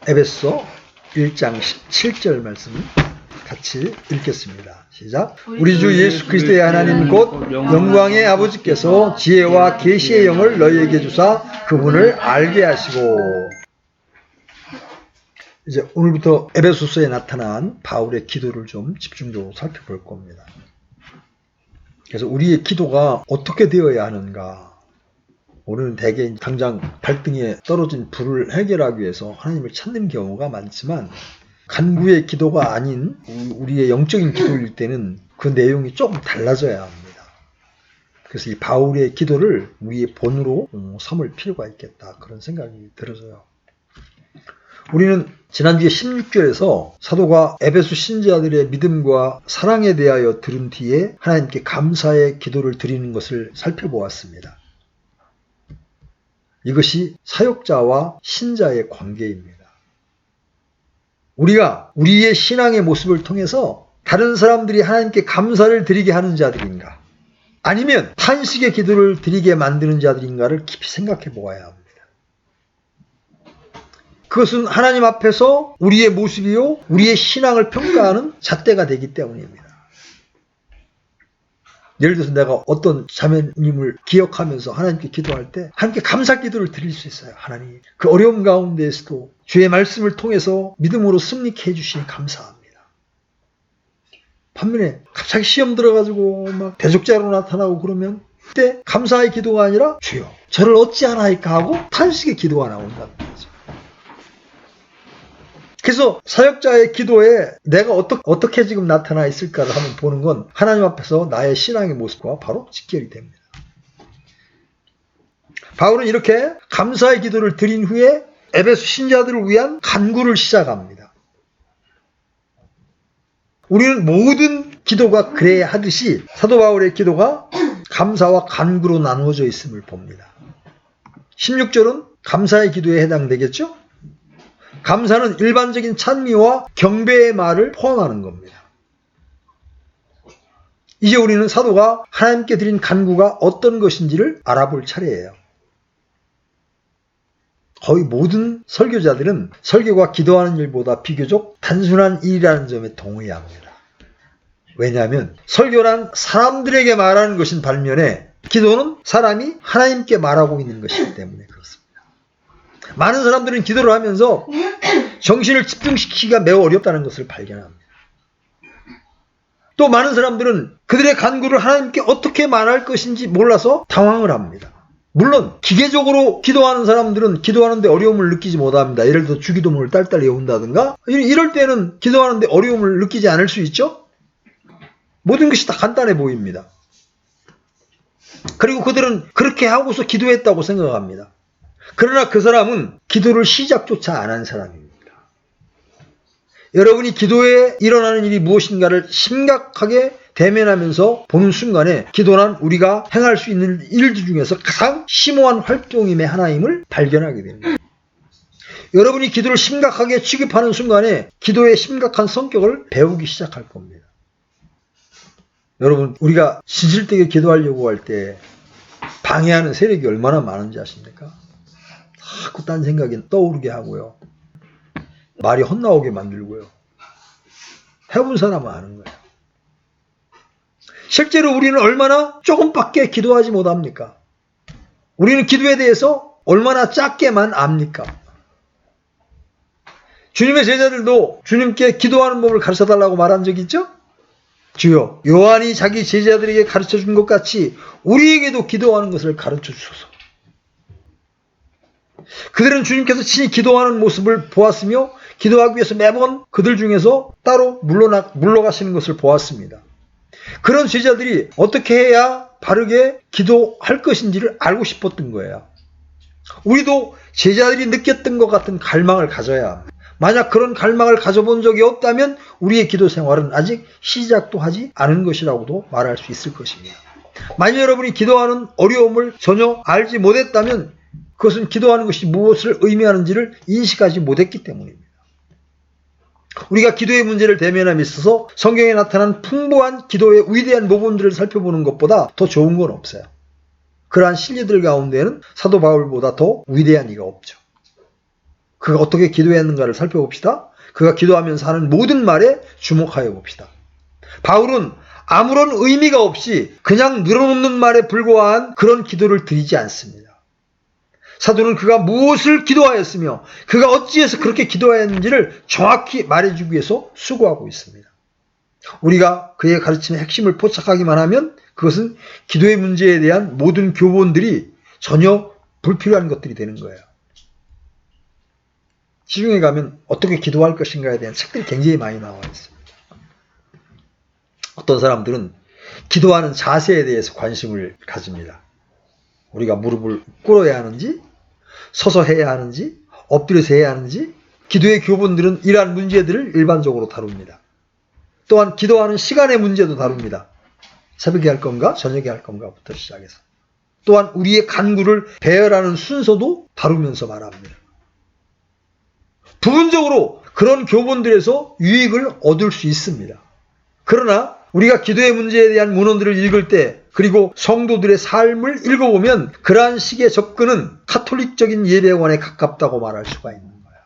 에베소 1장 17절 말씀 같이 읽겠습니다. 시작. 우리 주 예수 그리스도의 하나님 곧 영광의 아버지께서 지혜와 계시의 영을 너희에게 주사 그분을 알게 하시고. 이제 오늘부터 에베소서에 나타난 바울의 기도를 좀 집중적으로 살펴볼 겁니다. 그래서 우리의 기도가 어떻게 되어야 하는가. 우리는 대개 당장 발등에 떨어진 불을 해결하기 위해서 하나님을 찾는 경우가 많지만 간구의 기도가 아닌 우리의 영적인 기도일 때는 그 내용이 조금 달라져야 합니다. 그래서 이 바울의 기도를 우리의 본으로 삼을 필요가 있겠다. 그런 생각이 들어서요. 우리는 지난주에 16절에서 사도가 에베소 신자들의 믿음과 사랑에 대하여 들은 뒤에 하나님께 감사의 기도를 드리는 것을 살펴보았습니다. 이것이 사역자와 신자의 관계입니다. 우리가 우리의 신앙의 모습을 통해서 다른 사람들이 하나님께 감사를 드리게 하는 자들인가, 아니면 탄식의 기도를 드리게 만드는 자들인가를 깊이 생각해 보아야 합니다. 그것은 하나님 앞에서 우리의 모습이요, 우리의 신앙을 평가하는 잣대가 되기 때문입니다. 예를 들어서 내가 어떤 자매님을 기억하면서 하나님께 기도할 때 하나님께 감사 기도를 드릴 수 있어요. 하나님, 그 어려움 가운데에서도 주의 말씀을 통해서 믿음으로 승리케 해주시니 감사합니다. 반면에 갑자기 시험 들어가지고 막 대적자로 나타나고 그러면 그때 감사의 기도가 아니라 주여 저를 어찌하나이까 하고 탄식의 기도가 나온다는 거죠. 그래서 사역자의 기도에 내가 어떻게 지금 나타나 있을까를 한번 보는 건 하나님 앞에서 나의 신앙의 모습과 바로 직결이 됩니다. 바울은 이렇게 감사의 기도를 드린 후에 에베소 신자들을 위한 간구를 시작합니다. 우리는 모든 기도가 그래야 하듯이 사도 바울의 기도가 감사와 간구로 나누어져 있음을 봅니다. 16절은 감사의 기도에 해당되겠죠? 감사는 일반적인 찬미와 경배의 말을 포함하는 겁니다. 이제 우리는 사도가 하나님께 드린 간구가 어떤 것인지를 알아볼 차례예요. 거의 모든 설교자들은 설교가 기도하는 일보다 비교적 단순한 일이라는 점에 동의합니다. 왜냐하면 설교란 사람들에게 말하는 것인 반면에 기도는 사람이 하나님께 말하고 있는 것이기 때문에 그렇습니다. 많은 사람들은 기도를 하면서 정신을 집중시키기가 매우 어렵다는 것을 발견합니다. 또 많은 사람들은 그들의 간구를 하나님께 어떻게 말할 것인지 몰라서 당황을 합니다. 물론 기계적으로 기도하는 사람들은 기도하는데 어려움을 느끼지 못합니다. 예를 들어 주기도문을 딸딸 외운다든가 이럴 때는 기도하는데 어려움을 느끼지 않을 수 있죠. 모든 것이 다 간단해 보입니다. 그리고 그들은 그렇게 하고서 기도했다고 생각합니다. 그러나 그 사람은 기도를 시작조차 안 한 사람입니다. 여러분이 기도에 일어나는 일이 무엇인가를 심각하게 대면하면서 보는 순간에 기도란 우리가 행할 수 있는 일들 중에서 가장 심오한 활동임의 하나임을 발견하게 됩니다. 여러분이 기도를 심각하게 취급하는 순간에 기도의 심각한 성격을 배우기 시작할 겁니다. 여러분, 우리가 진실되게 기도하려고 할 때 방해하는 세력이 얼마나 많은지 아십니까? 자꾸 딴 생각이 떠오르게 하고요. 말이 헛나오게 만들고요. 해본 사람은 아는 거예요. 실제로 우리는 얼마나 조금밖에 기도하지 못합니까? 우리는 기도에 대해서 얼마나 작게만 압니까? 주님의 제자들도 주님께 기도하는 법을 가르쳐달라고 말한 적이 있죠? 주여, 요한이 자기 제자들에게 가르쳐준 것 같이 우리에게도 기도하는 것을 가르쳐 주소서. 그들은 주님께서 친히 기도하는 모습을 보았으며 기도하기 위해서 매번 그들 중에서 따로 물러가시는 것을 보았습니다. 그런 제자들이 어떻게 해야 바르게 기도할 것인지를 알고 싶었던 거예요. 우리도 제자들이 느꼈던 것 같은 갈망을 가져야 합니다. 만약 그런 갈망을 가져본 적이 없다면 우리의 기도 생활은 아직 시작도 하지 않은 것이라고도 말할 수 있을 것입니다. 만약 여러분이 기도하는 어려움을 전혀 알지 못했다면 그것은 기도하는 것이 무엇을 의미하는지를 인식하지 못했기 때문입니다. 우리가 기도의 문제를 대면함에 있어서 성경에 나타난 풍부한 기도의 위대한 모범들을 살펴보는 것보다 더 좋은 건 없어요. 그러한 신뢰들 가운데는 사도 바울보다 더 위대한 이가 없죠. 그가 어떻게 기도했는가를 살펴봅시다. 그가 기도하면서 하는 모든 말에 주목하여 봅시다. 바울은 아무런 의미가 없이 그냥 늘어놓는 말에 불과한 그런 기도를 드리지 않습니다. 사도는 그가 무엇을 기도하였으며 그가 어찌해서 그렇게 기도하였는지를 정확히 말해주기 위해서 수고하고 있습니다. 우리가 그의 가르침의 핵심을 포착하기만 하면 그것은 기도의 문제에 대한 모든 교본들이 전혀 불필요한 것들이 되는 거예요. 시중에 가면 어떻게 기도할 것인가에 대한 책들이 굉장히 많이 나와 있습니다. 어떤 사람들은 기도하는 자세에 대해서 관심을 가집니다. 우리가 무릎을 꿇어야 하는지, 서서 해야 하는지, 엎드려서 해야 하는지, 기도의 교본들은 이러한 문제들을 일반적으로 다룹니다. 또한 기도하는 시간의 문제도 다룹니다. 새벽에 할 건가, 저녁에 할 건가부터 시작해서. 또한 우리의 간구를 배열하는 순서도 다루면서 말합니다. 부분적으로 그런 교본들에서 유익을 얻을 수 있습니다. 그러나 우리가 기도의 문제에 대한 문헌들을 읽을 때 그리고 성도들의 삶을 읽어보면 그러한 식의 접근은 카톨릭적인 예배관에 가깝다고 말할 수가 있는 거예요.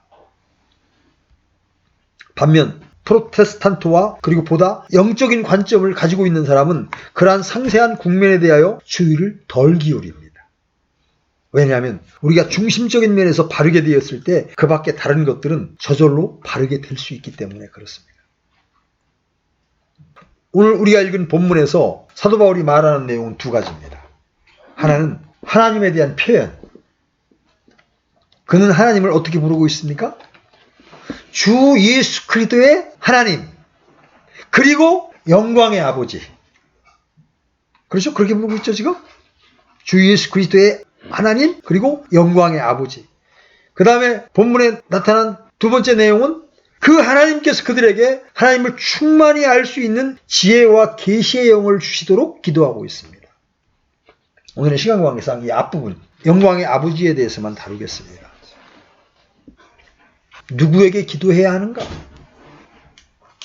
반면 프로테스탄트와 그리고 보다 영적인 관점을 가지고 있는 사람은 그러한 상세한 국면에 대하여 주의를 덜 기울입니다. 왜냐하면 우리가 중심적인 면에서 바르게 되었을 때 그 밖에 다른 것들은 저절로 바르게 될 수 있기 때문에 그렇습니다. 오늘 우리가 읽은 본문에서 사도 바울이 말하는 내용은 두 가지입니다. 하나는 하나님에 대한 표현. 그는 하나님을 어떻게 부르고 있습니까? 주 예수 그리스도의 하나님, 그리고 영광의 아버지. 그렇죠? 그렇게 부르고 있죠, 지금? 주 예수 그리스도의 하나님, 그리고 영광의 아버지. 그 다음에 본문에 나타난 두 번째 내용은 그 하나님께서 그들에게 하나님을 충만히 알 수 있는 지혜와 계시의 영을 주시도록 기도하고 있습니다. 오늘은 시간 관계상 이 앞부분, 영광의 아버지에 대해서만 다루겠습니다. 누구에게 기도해야 하는가?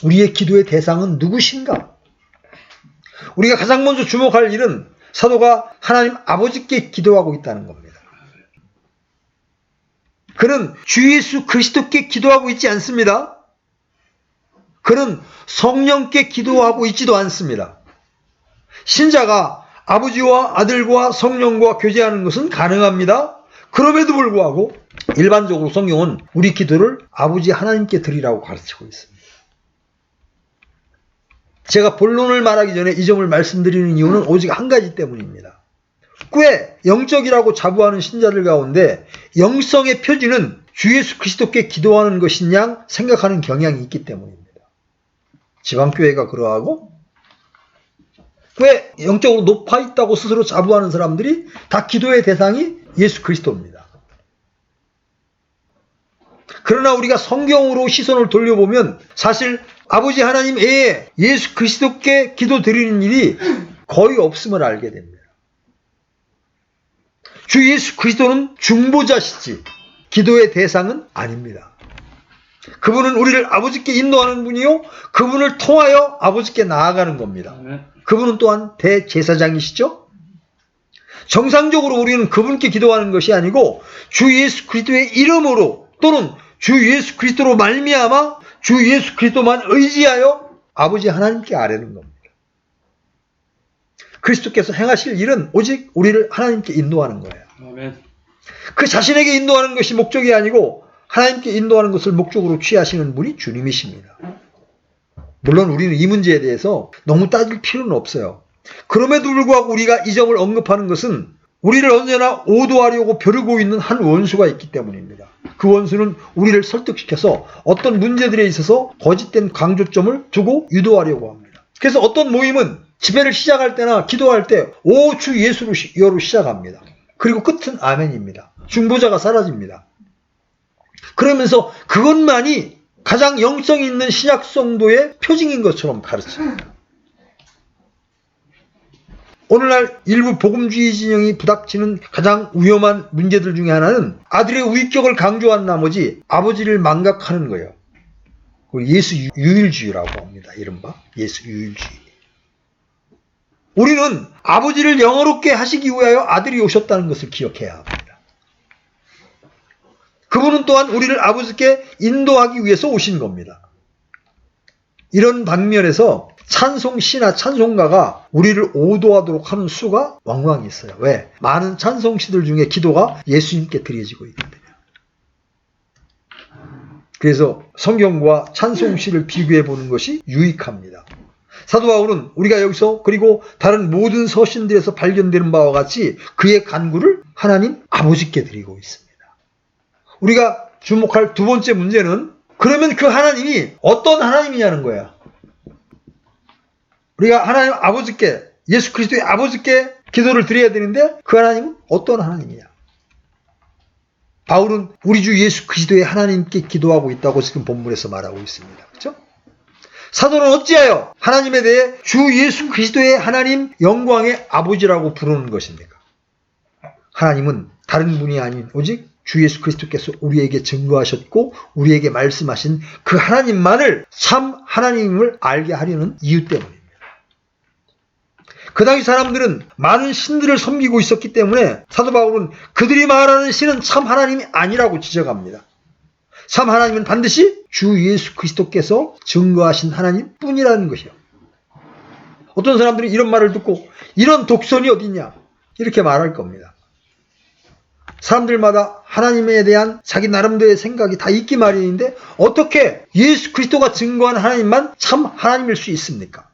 우리의 기도의 대상은 누구신가? 우리가 가장 먼저 주목할 일은 사도가 하나님 아버지께 기도하고 있다는 겁니다. 그는 주 예수 그리스도께 기도하고 있지 않습니다. 그는 성령께 기도하고 있지도 않습니다. 신자가 아버지와 아들과 성령과 교제하는 것은 가능합니다. 그럼에도 불구하고 일반적으로 성경은 우리 기도를 아버지 하나님께 드리라고 가르치고 있습니다. 제가 본론을 말하기 전에 이 점을 말씀드리는 이유는 오직 한 가지 때문입니다. 꽤 영적이라고 자부하는 신자들 가운데 영성의 표지는 주 예수 그리스도께 기도하는 것이냐 생각하는 경향이 있기 때문입니다. 지방교회가 그러하고 꽤 영적으로 높아 있다고 스스로 자부하는 사람들이 다 기도의 대상이 예수 그리스도입니다. 그러나 우리가 성경으로 시선을 돌려보면 사실 아버지 하나님 외에 예수 그리스도께 기도 드리는 일이 거의 없음을 알게 됩니다. 주 예수 그리스도는 중보자시지 기도의 대상은 아닙니다. 그분은 우리를 아버지께 인도하는 분이요 그분을 통하여 아버지께 나아가는 겁니다. 그분은 또한 대제사장이시죠. 정상적으로 우리는 그분께 기도하는 것이 아니고 주 예수 그리스도의 이름으로 또는 주 예수 그리스도로 말미암아 주 예수 그리스도만 의지하여 아버지 하나님께 아뢰는 겁니다. 그리스도께서 행하실 일은 오직 우리를 하나님께 인도하는 거예요. 아멘. 그 자신에게 인도하는 것이 목적이 아니고 하나님께 인도하는 것을 목적으로 취하시는 분이 주님이십니다. 물론 우리는 이 문제에 대해서 너무 따질 필요는 없어요. 그럼에도 불구하고 우리가 이 점을 언급하는 것은 우리를 언제나 오도하려고 벼르고 있는 한 원수가 있기 때문입니다. 그 원수는 우리를 설득시켜서 어떤 문제들에 있어서 거짓된 강조점을 두고 유도하려고 합니다. 그래서 어떤 모임은 집회를 시작할 때나 기도할 때 오 주 예수로 시작합니다. 그리고 끝은 아멘입니다. 중보자가 사라집니다. 그러면서 그것만이 가장 영성 있는 신약 성도의 표징인 것처럼 가르칩니다. 오늘날 일부 복음주의 진영이 부닥치는 가장 위험한 문제들 중에 하나는 아들의 위격을 강조한 나머지 아버지를 망각하는 거예요. 예수 유일주의라고 합니다. 이른바 예수 유일주의. 우리는 아버지를 영화롭게 하시기 위하여 아들이 오셨다는 것을 기억해야 합니다. 그분은 또한 우리를 아버지께 인도하기 위해서 오신 겁니다. 이런 방면에서 찬송시나 찬송가가 우리를 오도하도록 하는 수가 왕왕 있어요. 왜? 많은 찬송시들 중에 기도가 예수님께 드려지고 있거든요. 그래서 성경과 찬송시를 비교해 보는 것이 유익합니다. 사도 바울은 우리가 여기서 그리고 다른 모든 서신들에서 발견되는 바와 같이 그의 간구를 하나님 아버지께 드리고 있습니다. 우리가 주목할 두 번째 문제는 그러면 그 하나님이 어떤 하나님이냐는 거야. 우리가 하나님 아버지께, 예수 그리스도의 아버지께 기도를 드려야 되는데 그 하나님은 어떤 하나님이냐. 바울은 우리 주 예수 그리스도의 하나님께 기도하고 있다고 지금 본문에서 말하고 있습니다. 그렇죠? 사도는 어찌하여 하나님에 대해 주 예수 그리스도의 하나님 영광의 아버지라고 부르는 것입니까? 하나님은 다른 분이 아닌 오직 주 예수 그리스도께서 우리에게 증거하셨고 우리에게 말씀하신 그 하나님만을 참 하나님을 알게 하려는 이유 때문입니다. 그 당시 사람들은 많은 신들을 섬기고 있었기 때문에 사도 바울은 그들이 말하는 신은 참 하나님이 아니라고 지적합니다. 참 하나님은 반드시 주 예수 그리스도께서 증거하신 하나님 뿐이라는 것이요. 어떤 사람들이 이런 말을 듣고 이런 독선이 어딨냐 이렇게 말할 겁니다. 사람들마다 하나님에 대한 자기 나름대로의 생각이 다 있기 마련인데 어떻게 예수 그리스도가 증거한 하나님만 참 하나님일 수 있습니까?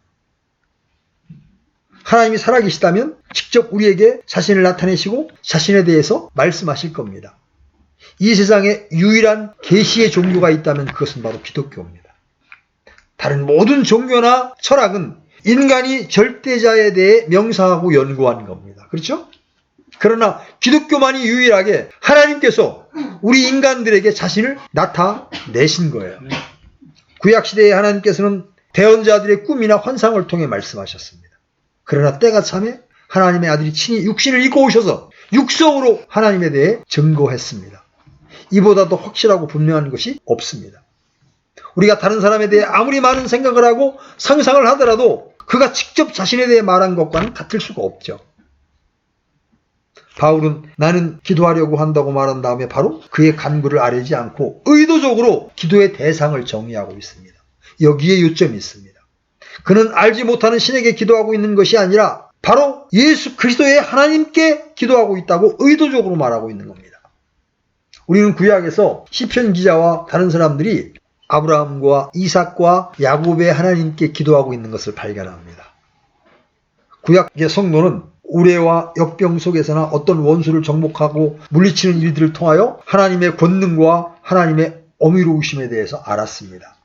하나님이 살아계시다면 직접 우리에게 자신을 나타내시고 자신에 대해서 말씀하실 겁니다. 이 세상에 유일한 계시의 종교가 있다면 그것은 바로 기독교입니다. 다른 모든 종교나 철학은 인간이 절대자에 대해 명상하고 연구한 겁니다. 그렇죠? 그러나 기독교만이 유일하게 하나님께서 우리 인간들에게 자신을 나타내신 거예요. 구약시대에 하나님께서는 대언자들의 꿈이나 환상을 통해 말씀하셨습니다. 그러나 때가 참에 하나님의 아들이 친히 육신을 입고 오셔서 육성으로 하나님에 대해 증거했습니다. 이보다 더 확실하고 분명한 것이 없습니다. 우리가 다른 사람에 대해 아무리 많은 생각을 하고 상상을 하더라도 그가 직접 자신에 대해 말한 것과는 같을 수가 없죠. 바울은 나는 기도하려고 한다고 말한 다음에 바로 그의 간구를 아뢰지 않고 의도적으로 기도의 대상을 정의하고 있습니다. 여기에 요점이 있습니다. 그는 알지 못하는 신에게 기도하고 있는 것이 아니라 바로 예수 그리스도의 하나님께 기도하고 있다고 의도적으로 말하고 있는 겁니다. 우리는 구약에서 시편 기자와 다른 사람들이 아브라함과 이삭과 야곱의 하나님께 기도하고 있는 것을 발견합니다. 구약의 성도는 우레와 역병 속에서나 어떤 원수를 정복하고 물리치는 일들을 통하여 하나님의 권능과 하나님의 어미로우심에 대해서 알았습니다.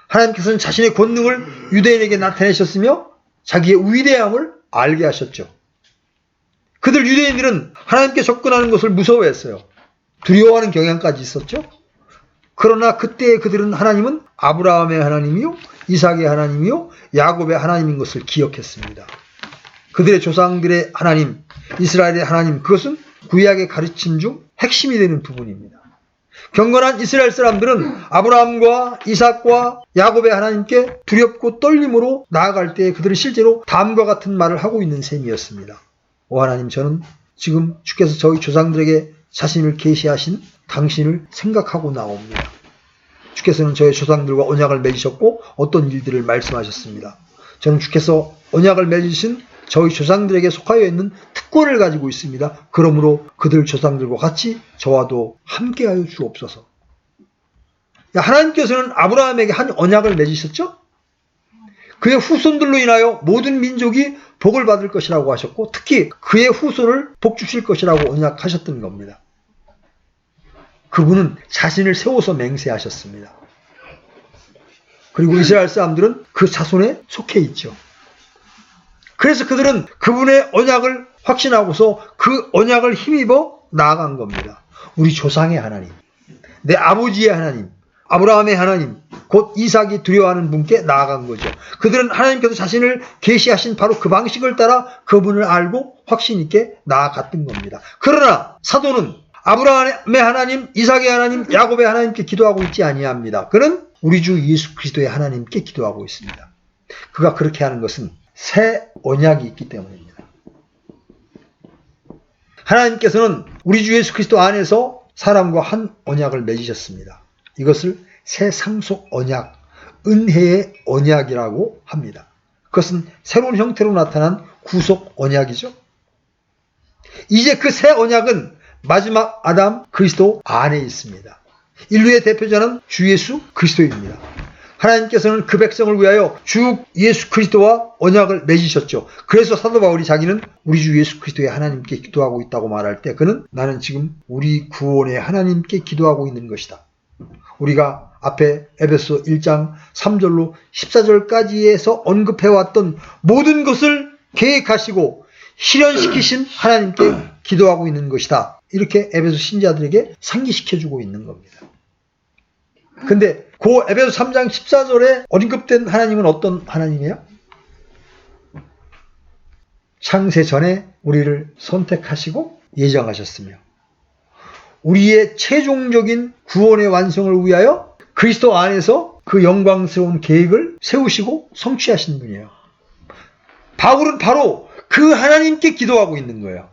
하나님께서는 자신의 권능을 유대인에게 나타내셨으며 자기의 위대함을 알게 하셨죠. 그들 유대인들은 하나님께 접근하는 것을 무서워했어요. 두려워하는 경향까지 있었죠. 그러나 그때 그들은 하나님은 아브라함의 하나님이요 이삭의 하나님이요 야곱의 하나님인 것을 기억했습니다. 그들의 조상들의 하나님, 이스라엘의 하나님, 그것은 구약의 가르침 중 핵심이 되는 부분입니다. 경건한 이스라엘 사람들은 아브라함과 이삭과 야곱의 하나님께 두렵고 떨림으로 나아갈 때 그들은 실제로 다음과 같은 말을 하고 있는 셈이었습니다. 오 하나님, 저는 지금 주께서 저희 조상들에게 자신을 계시하신 당신을 생각하고 나옵니다. 주께서는 저희 조상들과 언약을 맺으셨고 어떤 일들을 말씀하셨습니다. 저는 주께서 언약을 맺으신 저희 조상들에게 속하여 있는 특권을 가지고 있습니다. 그러므로 그들 조상들과 같이 저와도 함께하여 주옵소서. 하나님께서는 아브라함에게 한 언약을 맺으셨죠? 그의 후손들로 인하여 모든 민족이 복을 받을 것이라고 하셨고 특히 그의 후손을 복 주실 것이라고 언약하셨던 겁니다. 그분은 자신을 세워서 맹세하셨습니다. 그리고 이스라엘 사람들은 그 자손에 속해 있죠. 그래서 그들은 그분의 언약을 확신하고서 그 언약을 힘입어 나아간 겁니다. 우리 조상의 하나님, 내 아버지의 하나님, 아브라함의 하나님, 곧 이삭이 두려워하는 분께 나아간 거죠. 그들은 하나님께서 자신을 계시하신 바로 그 방식을 따라 그분을 알고 확신 있게 나아갔던 겁니다. 그러나 사도는 아브라함의 하나님, 이삭의 하나님, 야곱의 하나님께 기도하고 있지 아니합니다. 그는 우리 주 예수 그리스도의 하나님께 기도하고 있습니다. 그가 그렇게 하는 것은 새 언약이 있기 때문입니다. 하나님께서는 우리 주 예수 그리스도 안에서 사람과 한 언약을 맺으셨습니다. 이것을 새 상속 언약, 은혜의 언약이라고 합니다. 그것은 새로운 형태로 나타난 구속 언약이죠. 이제 그 새 언약은 마지막 아담 그리스도 안에 있습니다. 인류의 대표자는 주 예수 그리스도입니다. 하나님께서는 그 백성을 위하여 주 예수 그리스도와 언약을 맺으셨죠. 그래서 사도 바울이 자기는 우리 주 예수 그리스도의 하나님께 기도하고 있다고 말할 때 그는 나는 지금 우리 구원의 하나님께 기도하고 있는 것이다. 우리가 앞에 에베소 1장 3절로 14절까지에서 언급해왔던 모든 것을 계획하시고 실현시키신 하나님께 기도하고 있는 것이다. 이렇게 에베소 신자들에게 상기시켜주고 있는 겁니다. 근데 그 에베소 3장 14절에 언급된 하나님은 어떤 하나님이에요? 창세 전에 우리를 선택하시고 예정하셨으며 우리의 최종적인 구원의 완성을 위하여 그리스도 안에서 그 영광스러운 계획을 세우시고 성취하신 분이에요. 바울은 바로 그 하나님께 기도하고 있는 거예요.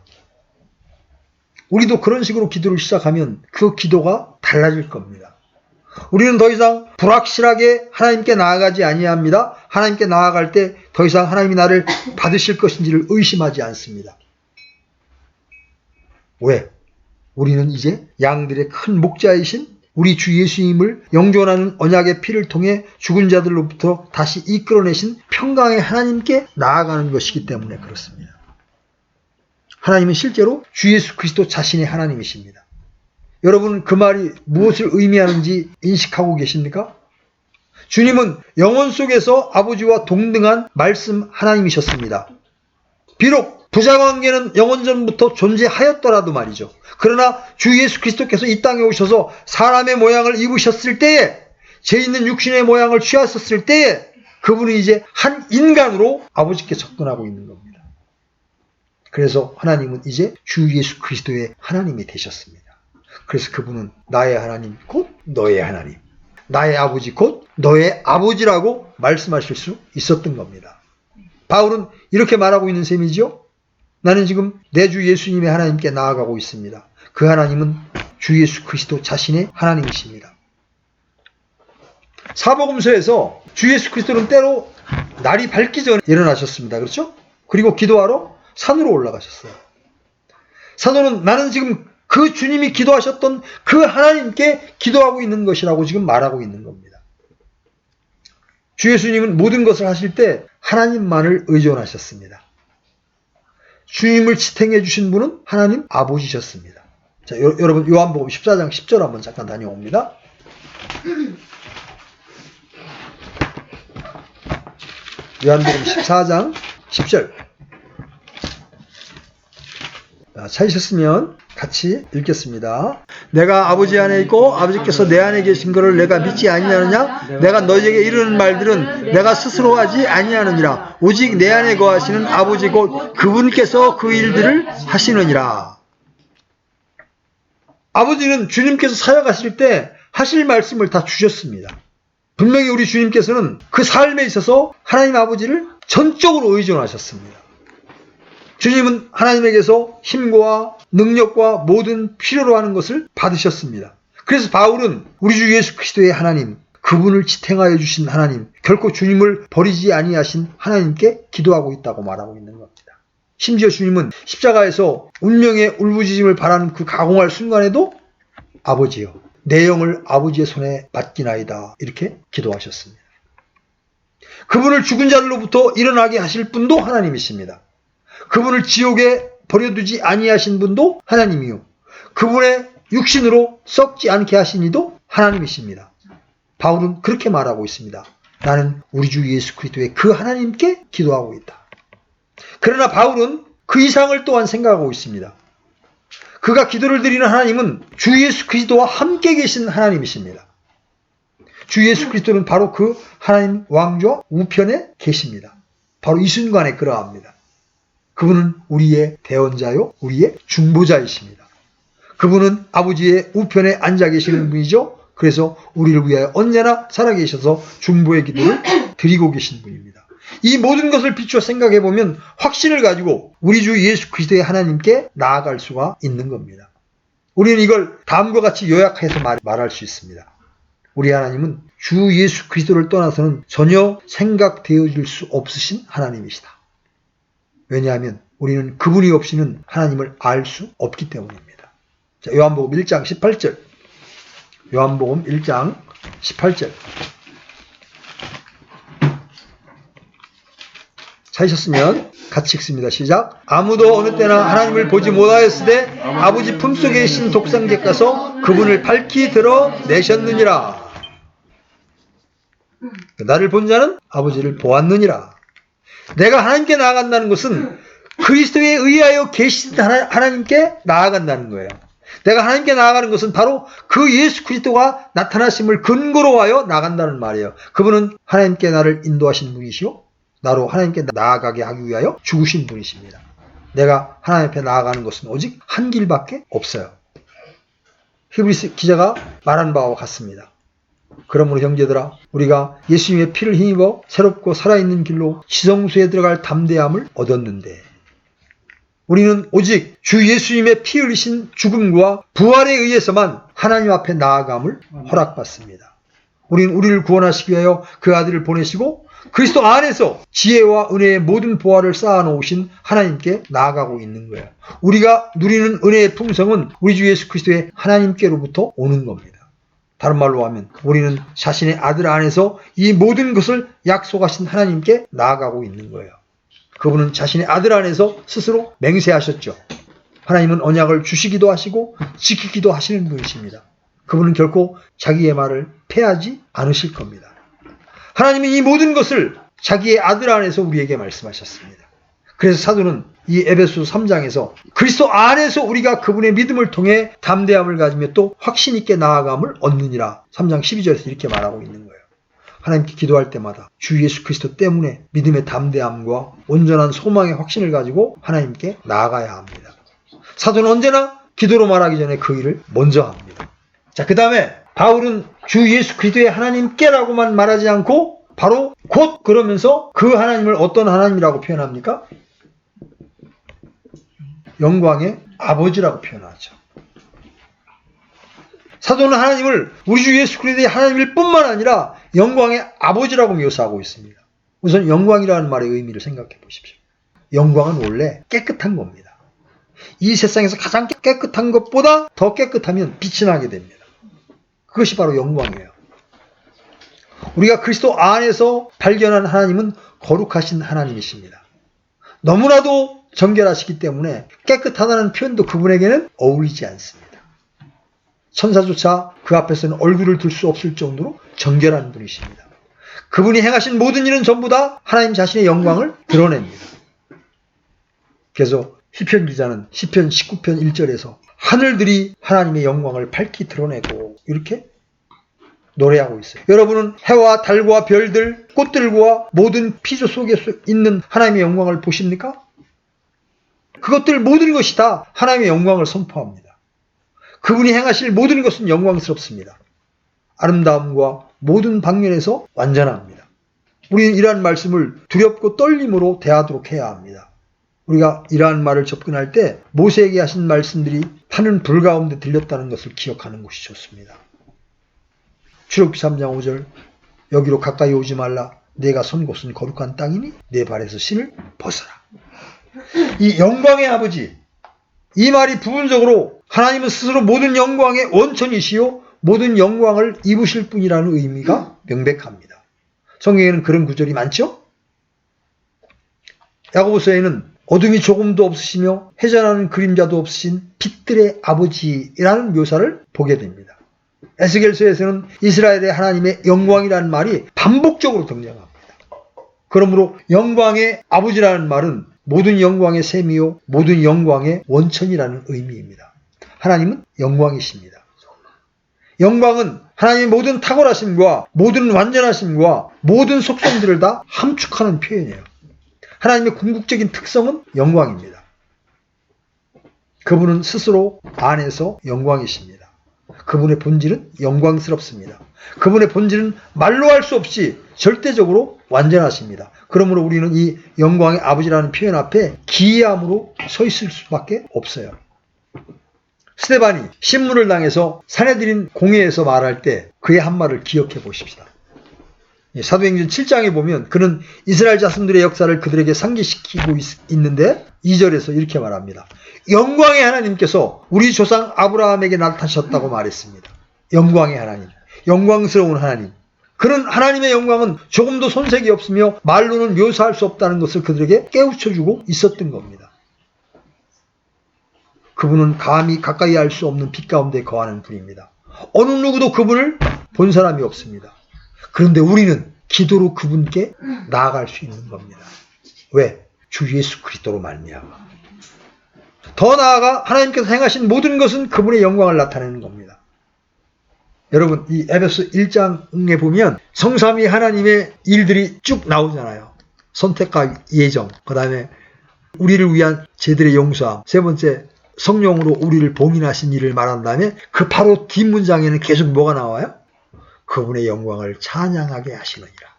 우리도 그런 식으로 기도를 시작하면 그 기도가 달라질 겁니다. 우리는 더 이상 불확실하게 하나님께 나아가지 아니합니다. 하나님께 나아갈 때 더 이상 하나님이 나를 받으실 것인지를 의심하지 않습니다. 왜? 우리는 이제 양들의 큰 목자이신 우리 주 예수님을 영존하는 언약의 피를 통해 죽은 자들로부터 다시 이끌어내신 평강의 하나님께 나아가는 것이기 때문에 그렇습니다. 하나님은 실제로 주 예수 그리스도 자신의 하나님이십니다. 여러분 그 말이 무엇을 의미하는지 인식하고 계십니까? 주님은 영혼 속에서 아버지와 동등한 말씀 하나님이셨습니다. 비록 부자관계는 영원전부터 존재하였더라도 말이죠. 그러나 주 예수 그리스도께서 이 땅에 오셔서 사람의 모양을 입으셨을 때에 죄 있는 육신의 모양을 취하셨을 때에 그분은 이제 한 인간으로 아버지께 접근하고 있는 겁니다. 그래서 하나님은 이제 주 예수 그리스도의 하나님이 되셨습니다. 그래서 그분은 나의 하나님 곧 너의 하나님, 나의 아버지 곧 너의 아버지라고 말씀하실 수 있었던 겁니다. 바울은 이렇게 말하고 있는 셈이죠. 나는 지금 내 주 예수님의 하나님께 나아가고 있습니다. 그 하나님은 주 예수 그리스도 자신의 하나님이십니다. 사복음서에서 주 예수 그리스도는 때로 날이 밝기 전에 일어나셨습니다. 그렇죠? 그리고 기도하러 산으로 올라가셨어요. 사도는 나는 지금 그 주님이 기도하셨던 그 하나님께 기도하고 있는 것이라고 지금 말하고 있는 겁니다. 주 예수님은 모든 것을 하실 때 하나님만을 의존하셨습니다. 주님을 지탱해 주신 분은 하나님 아버지셨습니다. 자, 여러분 요한복음 14장 10절 한번 잠깐 다녀옵니다. 요한복음 14장 10절. 찾으셨으면 같이 읽겠습니다. 내가 아버지 안에 있고 아버지께서 내 안에 계신 것을 내가 믿지 아니하느냐? 내가 너희에게 이르는 말들은 내가 스스로 하지 아니하느니라. 오직 내 안에 거하시는 아버지 곧 그분께서 그 일들을 하시느니라. 아버지는 주님께서 사역하실 때 하실 말씀을 다 주셨습니다. 분명히 우리 주님께서는 그 삶에 있어서 하나님 아버지를 전적으로 의존하셨습니다. 주님은 하나님에게서 힘과 능력과 모든 필요로 하는 것을 받으셨습니다. 그래서 바울은 우리 주 예수 그리스도의 하나님, 그분을 지탱하여 주신 하나님, 결코 주님을 버리지 아니하신 하나님께 기도하고 있다고 말하고 있는 겁니다. 심지어 주님은 십자가에서 운명의 울부짖음을 바라는 그 가공할 순간에도 아버지여, 내 영을 아버지의 손에 맡기나이다 이렇게 기도하셨습니다. 그분을 죽은 자들로부터 일어나게 하실 분도 하나님이십니다. 그분을 지옥에 버려두지 아니하신 분도 하나님이요. 그분의 육신으로 썩지 않게 하신 이도 하나님이십니다. 바울은 그렇게 말하고 있습니다. 나는 우리 주 예수 그리스도의 그 하나님께 기도하고 있다. 그러나 바울은 그 이상을 또한 생각하고 있습니다. 그가 기도를 드리는 하나님은 주 예수 그리스도와 함께 계신 하나님이십니다. 주 예수 그리스도는 바로 그 하나님 왕좌 우편에 계십니다. 바로 이 순간에 그러합니다. 그분은 우리의 대언자요, 우리의 중보자이십니다. 그분은 아버지의 우편에 앉아 계시는 분이죠. 그래서 우리를 위하여 언제나 살아계셔서 중보의 기도를 드리고 계신 분입니다. 이 모든 것을 비추어 생각해 보면 확신을 가지고 우리 주 예수 그리스도의 하나님께 나아갈 수가 있는 겁니다. 우리는 이걸 다음과 같이 요약해서 말할 수 있습니다. 우리 하나님은 주 예수 그리스도를 떠나서는 전혀 생각되어질 수 없으신 하나님이시다. 왜냐하면 우리는 그분이 없이는 하나님을 알 수 없기 때문입니다. 자, 요한복음 1장 18절. 요한복음 1장 18절. 찾으셨으면 같이 읽습니다. 시작. 아무도 어느 때나 하나님을 보지 못하였으되 아버지 품속에 계신 독생자께서 그분을 밝히 드러내셨느니라. 나를 본 자는 아버지를 보았느니라. 내가 하나님께 나아간다는 것은 그리스도에 의하여 계신 하나님께 나아간다는 거예요. 내가 하나님께 나아가는 것은 바로 그 예수 그리스도가 나타나심을 근거로 하여 나간다는 말이에요. 그분은 하나님께 나를 인도하신 분이시오. 나로 하나님께 나아가게 하기 위하여 죽으신 분이십니다. 내가 하나님 앞에 나아가는 것은 오직 한 길밖에 없어요. 히브리서 기자가 말한 바와 같습니다. 그러므로 형제들아, 우리가 예수님의 피를 힘입어 새롭고 살아있는 길로 지성소에 들어갈 담대함을 얻었는데, 우리는 오직 주 예수님의 피 흘리신 죽음과 부활에 의해서만 하나님 앞에 나아감을 허락받습니다. 우리는 우리를 구원하시기 위하여 그 아들을 보내시고 그리스도 안에서 지혜와 은혜의 모든 보화를 쌓아놓으신 하나님께 나아가고 있는 거예요. 우리가 누리는 은혜의 풍성은 우리 주 예수 그리스도의 하나님께로부터 오는 겁니다. 다른 말로 하면 우리는 자신의 아들 안에서 이 모든 것을 약속하신 하나님께 나아가고 있는 거예요. 그분은 자신의 아들 안에서 스스로 맹세하셨죠. 하나님은 언약을 주시기도 하시고 지키기도 하시는 분이십니다. 그분은 결코 자기의 말을 패하지 않으실 겁니다. 하나님은 이 모든 것을 자기의 아들 안에서 우리에게 말씀하셨습니다. 그래서 사도는 이 에베소 3장에서 그리스도 안에서 우리가 그분의 믿음을 통해 담대함을 가지며 또 확신 있게 나아감을 얻느니라. 3장 12절에서 이렇게 말하고 있는 거예요. 하나님께 기도할 때마다 주 예수 그리스도 때문에 믿음의 담대함과 온전한 소망의 확신을 가지고 하나님께 나아가야 합니다. 사도는 언제나 기도로 말하기 전에 그 일을 먼저 합니다. 자, 그 다음에 바울은 주 예수 그리스도의 하나님께라고만 말하지 않고 바로 곧 그러면서 그 하나님을 어떤 하나님이라고 표현합니까? 영광의 아버지라고 표현하죠. 사도는 하나님을 우리 주 예수 그리스도의 하나님일 뿐만 아니라 영광의 아버지라고 묘사하고 있습니다. 우선 영광이라는 말의 의미를 생각해 보십시오. 영광은 원래 깨끗한 겁니다. 이 세상에서 가장 깨끗한 것보다 더 깨끗하면 빛이 나게 됩니다. 그것이 바로 영광이에요. 우리가 그리스도 안에서 발견한 하나님은 거룩하신 하나님이십니다. 너무나도 정결하시기 때문에 깨끗하다는 표현도 그분에게는 어울리지 않습니다. 천사조차 그 앞에서는 얼굴을 들 수 없을 정도로 정결한 분이십니다. 그분이 행하신 모든 일은 전부 다 하나님 자신의 영광을 드러냅니다. 그래서 시편 기자는 시편 19편 1절에서 하늘들이 하나님의 영광을 밝히 드러내고 이렇게 노래하고 있어요. 여러분은 해와 달과 별들, 꽃들과 모든 피조 속에 있는 하나님의 영광을 보십니까? 그것들 모든 것이 다 하나님의 영광을 선포합니다. 그분이 행하실 모든 것은 영광스럽습니다. 아름다움과 모든 방면에서 완전합니다. 우리는 이러한 말씀을 두렵고 떨림으로 대하도록 해야 합니다. 우리가 이러한 말을 접근할 때 모세에게 하신 말씀들이 타는 불 가운데 들렸다는 것을 기억하는 것이 좋습니다. 출애굽기 3장 5절 여기로 가까이 오지 말라. 내가 선 곳은 거룩한 땅이니 내 발에서 신을 벗어라. 이 영광의 아버지, 이 말이 부분적으로 하나님은 스스로 모든 영광의 원천이시요 모든 영광을 입으실 분이라는 의미가 명백합니다. 성경에는 그런 구절이 많죠? 야고보서에는 어둠이 조금도 없으시며 회전하는 그림자도 없으신 빛들의 아버지라는 묘사를 보게 됩니다. 에스겔서에서는 이스라엘의 하나님의 영광이라는 말이 반복적으로 등장합니다. 그러므로 영광의 아버지라는 말은 모든 영광의 셈이요 모든 영광의 원천이라는 의미입니다. 하나님은 영광이십니다. 영광은 하나님의 모든 탁월하심과 모든 완전하심과 모든 속성들을 다 함축하는 표현이에요. 하나님의 궁극적인 특성은 영광입니다. 그분은 스스로 안에서 영광이십니다. 그분의 본질은 영광스럽습니다. 그분의 본질은 말로 할 수 없이 절대적으로 완전하십니다. 그러므로 우리는 이 영광의 아버지라는 표현 앞에 기이함으로 서 있을 수밖에 없어요. 스데반이 신문을 당해서 사내들인 공회에서 말할 때 그의 한 말을 기억해 보십시다. 사도행전 7장에 보면 그는 이스라엘 자손들의 역사를 그들에게 상기시키고 있는데 2절에서 이렇게 말합니다. 영광의 하나님께서 우리 조상 아브라함에게 나타나셨다고 말했습니다. 영광의 하나님, 영광스러운 하나님. 그런 하나님의 영광은 조금도 손색이 없으며 말로는 묘사할 수 없다는 것을 그들에게 깨우쳐주고 있었던 겁니다. 그분은 감히 가까이 할 수 없는 빛 가운데 거하는 분입니다. 어느 누구도 그분을 본 사람이 없습니다. 그런데 우리는 기도로 그분께 나아갈 수 있는 겁니다. 왜? 주 예수 그리스도로 말미암아. 더 나아가 하나님께서 행하신 모든 것은 그분의 영광을 나타내는 겁니다. 여러분, 이 에베소 1장에 보면 성삼위 하나님의 일들이 쭉 나오잖아요. 선택과 예정, 그 다음에 우리를 위한 제들의 용서함, 세 번째 성령으로 우리를 봉인하신 일을 말한 다음에 그 바로 뒷문장에는 계속 뭐가 나와요? 그분의 영광을 찬양하게 하시느니라.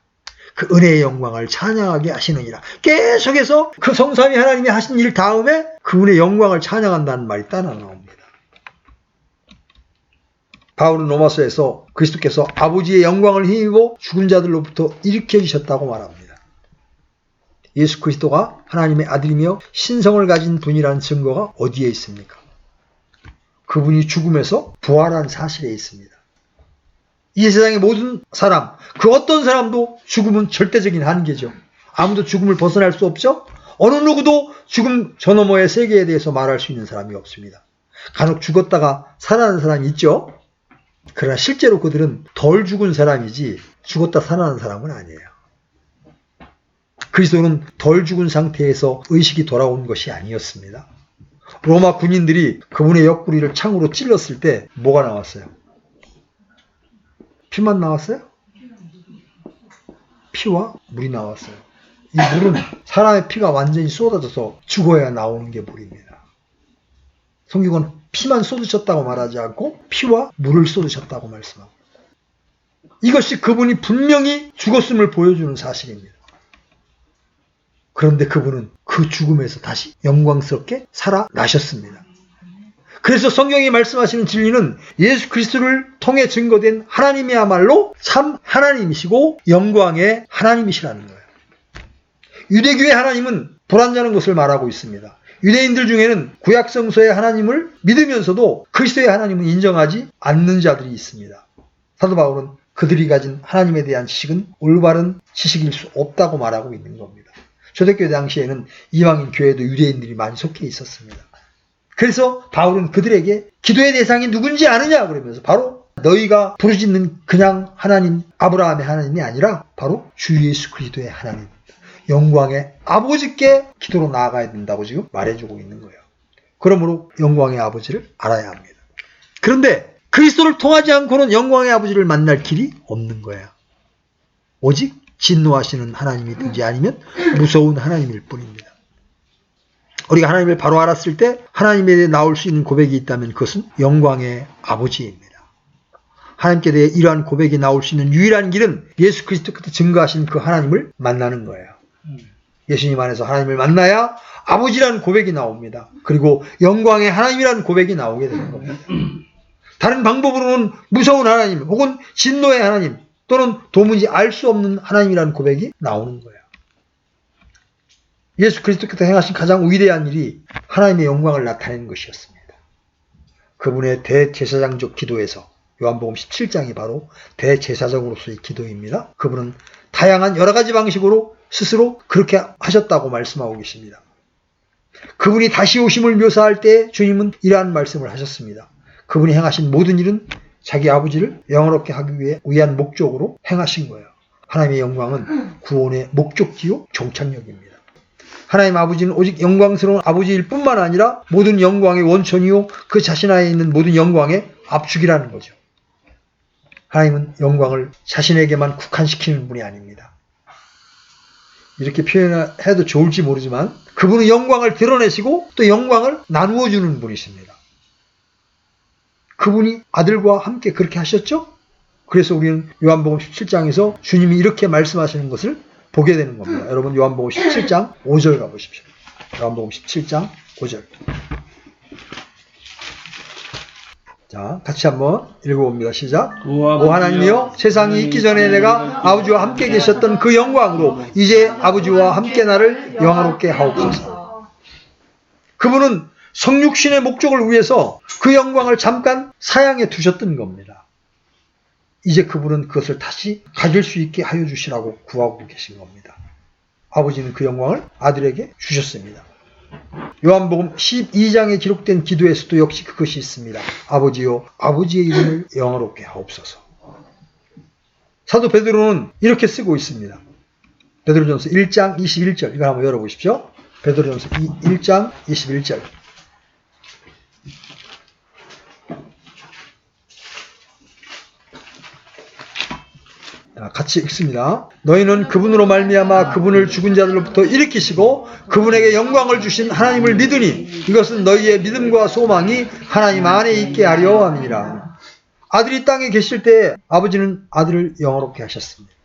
그 은혜의 영광을 찬양하게 하시느니라. 계속해서 그 성삼위 하나님이 하신 일 다음에 그분의 영광을 찬양한다는 말이 따라 나옵니다. 바울은 로마서에서 그리스도께서 아버지의 영광을 힘입어 죽은 자들로부터 일으켜 주셨다고 말합니다. 예수 그리스도가 하나님의 아들이며 신성을 가진 분이라는 증거가 어디에 있습니까? 그분이 죽음에서 부활한 사실에 있습니다. 이 세상의 모든 사람, 그 어떤 사람도 죽음은 절대적인 한계죠. 아무도 죽음을 벗어날 수 없죠. 어느 누구도 죽음 저 너머의 세계에 대해서 말할 수 있는 사람이 없습니다. 간혹 죽었다가 살아난 사람이 있죠. 그러나 실제로 그들은 덜 죽은 사람이지 죽었다 살아난 사람은 아니에요. 그리스도는 덜 죽은 상태에서 의식이 돌아온 것이 아니었습니다. 로마 군인들이 그분의 옆구리를 창으로 찔렀을 때 뭐가 나왔어요? 피만 나왔어요? 피와 물이 나왔어요. 이 물은 사람의 피가 완전히 쏟아져서 죽어야 나오는 게 물입니다. 성경은 피만 쏟으셨다고 말하지 않고 피와 물을 쏟으셨다고 말씀합니다. 이것이 그분이 분명히 죽었음을 보여주는 사실입니다. 그런데 그분은 그 죽음에서 다시 영광스럽게 살아나셨습니다. 그래서 성경이 말씀하시는 진리는 예수 그리스도를 통해 증거된 하나님이야말로 참 하나님이시고 영광의 하나님이시라는 거예요. 유대교의 하나님은 불완전한 것을 말하고 있습니다. 유대인들 중에는 구약성서의 하나님을 믿으면서도 그리스도의 하나님은 인정하지 않는 자들이 있습니다. 사도 바울은 그들이 가진 하나님에 대한 지식은 올바른 지식일 수 없다고 말하고 있는 겁니다. 초대교회 당시에는 이방인 교회도 유대인들이 많이 속해 있었습니다. 그래서 바울은 그들에게 기도의 대상이 누군지 아느냐 그러면서 바로 너희가 부르짖는 그냥 하나님, 아브라함의 하나님이 아니라 바로 주 예수 그리스도의 하나님, 영광의 아버지께 기도로 나아가야 된다고 지금 말해주고 있는 거예요. 그러므로 영광의 아버지를 알아야 합니다. 그런데 그리스도를 통하지 않고는 영광의 아버지를 만날 길이 없는 거예요. 오직 진노하시는 하나님이든지 아니면 무서운 하나님일 뿐입니다. 우리가 하나님을 바로 알았을 때 하나님에 대해 나올 수 있는 고백이 있다면 그것은 영광의 아버지입니다. 하나님께 대해 이러한 고백이 나올 수 있는 유일한 길은 예수 그리스도께서 증거하신 그 하나님을 만나는 거예요. 예수님 안에서 하나님을 만나야 아버지라는 고백이 나옵니다. 그리고 영광의 하나님이라는 고백이 나오게 되는 겁니다. 다른 방법으로는 무서운 하나님 혹은 진노의 하나님 또는 도무지 알 수 없는 하나님이라는 고백이 나오는 거예요. 예수 그리스도께서 행하신 가장 위대한 일이 하나님의 영광을 나타내는 것이었습니다. 그분의 대제사장적 기도에서 요한복음 17장이 바로 대제사장으로서의 기도입니다. 그분은 다양한 여러 가지 방식으로 스스로 그렇게 하셨다고 말씀하고 계십니다. 그분이 다시 오심을 묘사할 때 주님은 이러한 말씀을 하셨습니다. 그분이 행하신 모든 일은 자기 아버지를 영화롭게 하기 위한 목적으로 행하신 거예요. 하나님의 영광은 구원의 목적지요 종착역입니다. 하나님 아버지는 오직 영광스러운 아버지일 뿐만 아니라 모든 영광의 원천이요 그 자신 안에 있는 모든 영광의 압축이라는 거죠. 하나님은 영광을 자신에게만 국한시키는 분이 아닙니다. 이렇게 표현해도 좋을지 모르지만 그분은 영광을 드러내시고 또 영광을 나누어 주는 분이십니다. 그분이 아들과 함께 그렇게 하셨죠? 그래서 우리는 요한복음 17장에서 주님이 이렇게 말씀하시는 것을 보게 되는 겁니다. 여러분 요한복음 17장 5절 가보십시오. 요한복음 17장 5절. 자, 같이 한번 읽어봅니다. 시작. 오 하나님이여, 세상이 있기 전에 내가 아버지와 함께 계셨던 그 영광으로 이제 아버지와 함께 나를 영화롭게 하옵소서. 그분은 성육신의 목적을 위해서 그 영광을 잠깐 사양해 두셨던 겁니다. 이제 그분은 그것을 다시 가질 수 있게 하여 주시라고 구하고 계신 겁니다. 아버지는 그 영광을 아들에게 주셨습니다. 요한복음 12장에 기록된 기도에서도 역시 그것이 있습니다. 아버지요, 아버지의 이름을 영화롭게 하옵소서. 사도 베드로는 이렇게 쓰고 있습니다. 베드로전서 1장 21절, 이거 한번 열어보십시오. 베드로전서 1장 21절. 같이 읽습니다. 너희는 그분으로 말미암아 그분을 죽은 자들로부터 일으키시고 그분에게 영광을 주신 하나님을 믿으니 이것은 너희의 믿음과 소망이 하나님 안에 있게 하려 함이니라. 아들이 땅에 계실 때 아버지는 아들을 영화롭게 하셨습니다.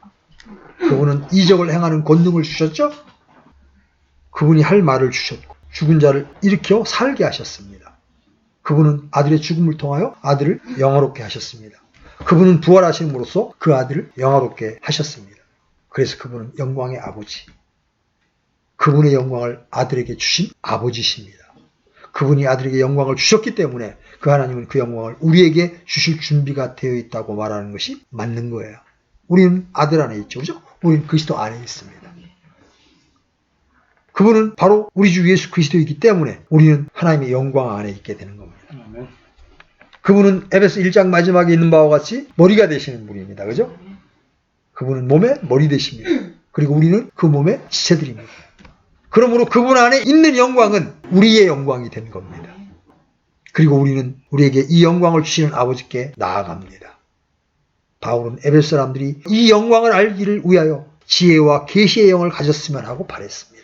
그분은 이적을 행하는 권능을 주셨죠. 그분이 할 말을 주셨고 죽은 자를 일으켜 살게 하셨습니다. 그분은 아들의 죽음을 통하여 아들을 영화롭게 하셨습니다. 그분은 부활하심으로써 그 아들을 영화롭게 하셨습니다. 그래서 그분은 영광의 아버지. 그분의 영광을 아들에게 주신 아버지십니다. 그분이 아들에게 영광을 주셨기 때문에 그 하나님은 그 영광을 우리에게 주실 준비가 되어 있다고 말하는 것이 맞는 거예요. 우리는 아들 안에 있죠. 그죠? 우리는 그리스도 안에 있습니다. 그분은 바로 우리 주 예수 그리스도이기 때문에 우리는 하나님의 영광 안에 있게 되는 겁니다. 그분은 에베소 1장 마지막에 있는 바와 같이 머리가 되시는 분입니다. 그죠? 그분은 몸의 머리 되십니다. 그리고 우리는 그 몸의 지체들입니다. 그러므로 그분 안에 있는 영광은 우리의 영광이 된 겁니다. 그리고 우리는 우리에게 이 영광을 주시는 아버지께 나아갑니다. 바울은 에베소 사람들이 이 영광을 알기를 위하여 지혜와 계시의 영을 가졌으면 하고 바랬습니다.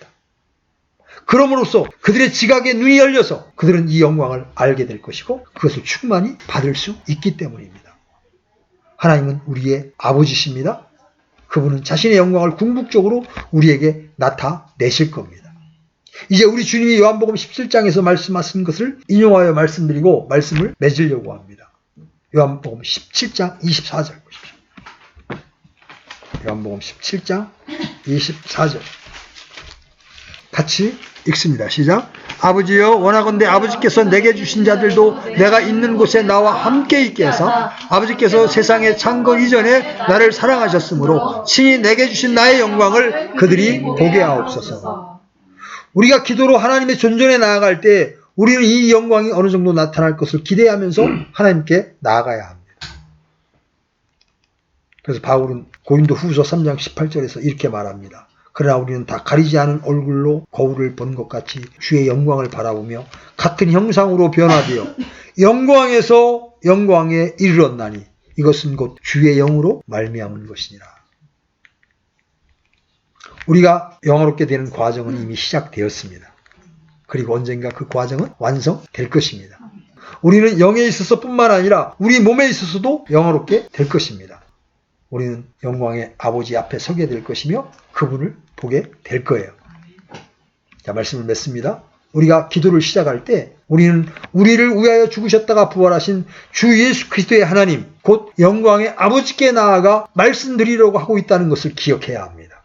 그럼으로써 그들의 지각에 눈이 열려서 그들은 이 영광을 알게 될 것이고 그것을 충만히 받을 수 있기 때문입니다. 하나님은 우리의 아버지십니다. 그분은 자신의 영광을 궁극적으로 우리에게 나타내실 겁니다. 이제 우리 주님이 요한복음 17장에서 말씀하신 것을 인용하여 말씀드리고 말씀을 맺으려고 합니다. 요한복음 17장 24절 보십시오. 요한복음 17장 24절 같이 읽습니다. 시작. 아버지여, 원하건대 아버지께서 내게 주신 자들도 내가 있는 곳에 나와 함께 있게 해서 아버지께서 세상에 창거 이전에 나를 사랑하셨으므로 친히 내게 주신 나의 영광을 그들이 보게 하옵소서. 우리가 기도로 하나님의 존전에 나아갈 때 우리는 이 영광이 어느 정도 나타날 것을 기대하면서 하나님께 나아가야 합니다. 그래서 바울은 고린도 후서 3장 18절에서 이렇게 말합니다. 그러나 우리는 다 가리지 않은 얼굴로 거울을 본 것 같이 주의 영광을 바라보며 같은 형상으로 변화되어 영광에서 영광에 이르렀나니 이것은 곧 주의 영으로 말미암은 것이니라. 우리가 영화롭게 되는 과정은 이미 시작되었습니다. 그리고 언젠가 그 과정은 완성될 것입니다. 우리는 영에 있어서 뿐만 아니라 우리 몸에 있어서도 영화롭게 될 것입니다. 우리는 영광의 아버지 앞에 서게 될 것이며 그분을 보게 될 거예요. 자, 말씀을 맺습니다. 우리가 기도를 시작할 때 우리는 우리를 위하여 죽으셨다가 부활하신 주 예수 그리스도의 하나님, 곧 영광의 아버지께 나아가 말씀드리려고 하고 있다는 것을 기억해야 합니다.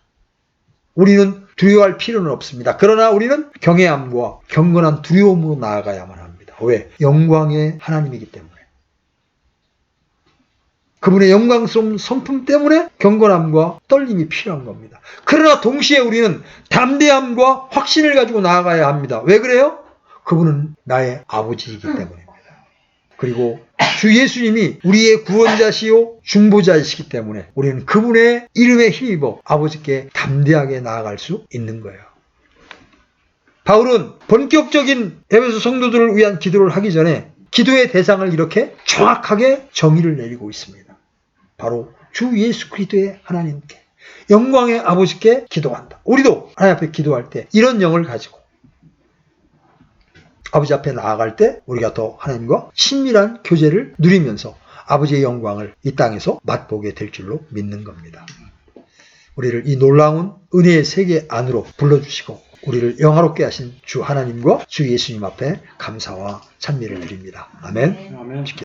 우리는 두려워할 필요는 없습니다. 그러나 우리는 경외함과 경건한 두려움으로 나아가야만 합니다. 왜? 영광의 하나님이기 때문에. 그분의 영광스러운 성품 때문에 경건함과 떨림이 필요한 겁니다. 그러나 동시에 우리는 담대함과 확신을 가지고 나아가야 합니다. 왜 그래요? 그분은 나의 아버지이기 때문입니다. 그리고 주 예수님이 우리의 구원자시요 중보자이시기 때문에 우리는 그분의 이름에 힘입어 아버지께 담대하게 나아갈 수 있는 거예요. 바울은 본격적인 에베소 성도들을 위한 기도를 하기 전에 기도의 대상을 이렇게 정확하게 정의를 내리고 있습니다. 바로 주 예수 그리스도의 하나님께 영광의 아버지께 기도한다. 우리도 하나님 앞에 기도할 때 이런 영을 가지고 아버지 앞에 나아갈 때 우리가 더 하나님과 친밀한 교제를 누리면서 아버지의 영광을 이 땅에서 맛보게 될 줄로 믿는 겁니다. 우리를 이 놀라운 은혜의 세계 안으로 불러주시고 우리를 영화롭게 하신 주 하나님과 주 예수님 앞에 감사와 찬미를 드립니다. 아멘.